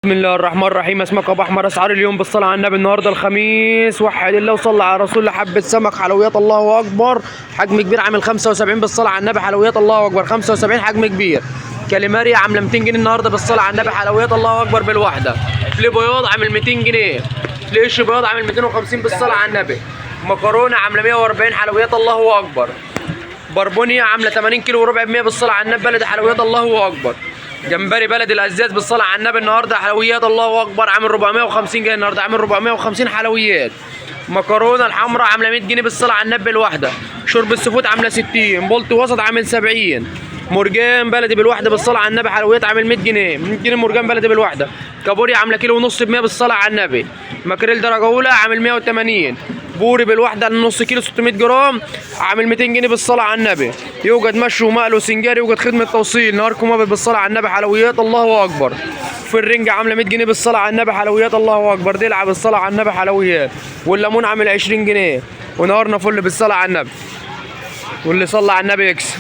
بسم الله الرحمن الرحيم. اسمك ابو احمر. اسعار اليوم بالصلاه على النبي. النهارده الخميس، وحد الله وصلى على رسول الله. حبه سمك حلويات الله اكبر، حجم كبير عامل 75 بالصلاه على النبي. حلويات الله اكبر 75 حجم كبير. كاليماريا عامله 200 جنيه النهارده بالصلاه على النبي. حلويات الله اكبر بالواحده. فلي بياض عامل 200 جنيه. فليش بياض عامل 250 بالصلاه على النبي. مكرونه عامله 140. حلويات الله اكبر. بربونيا عامله 80 كيلو وربع ب 100 بالصلاه على النبي. بلدي. حلويات الله اكبر. جمبري بلدي الازاز بالصلاه على النبي. النهارده حلويات الله اكبر عامل 450 جنيه. النهارده عامل 450 حلويات. مكرونه الحمراء عامله 100 جنيه بالصلاه على النبي الواحده. شرب السفود عامله 60. بولت وسط عامل 70. مرجان بلدي بالواحده بالصلاه على النبي. حلويات عامل 100 جنيه. 100 جنيه مرجان بلدي بالواحده. كابوريا عامله كيلو ونص ب 100 بالصلاه على النبي. ماكريل درجه اولى عامل 180. بوري بالواحده النص كيلو 600 جرام عامل 200 جنيه بالصلاه على النبي. يوجد مشي ومقل وسنجاري. يوجد خدمه توصيل. نهاركم ابيض بالصلاه على النبي. حلويات الله اكبر. في الرنجة عامله 100 جنيه بالصلاه على النبي. حلويات الله اكبر. دلع بالصلاه على النبي. حلويات. والليمون عامل 20 جنيه. ونهارنا فل بالصلاه على النبي. واللي صلى على النبي يكسب.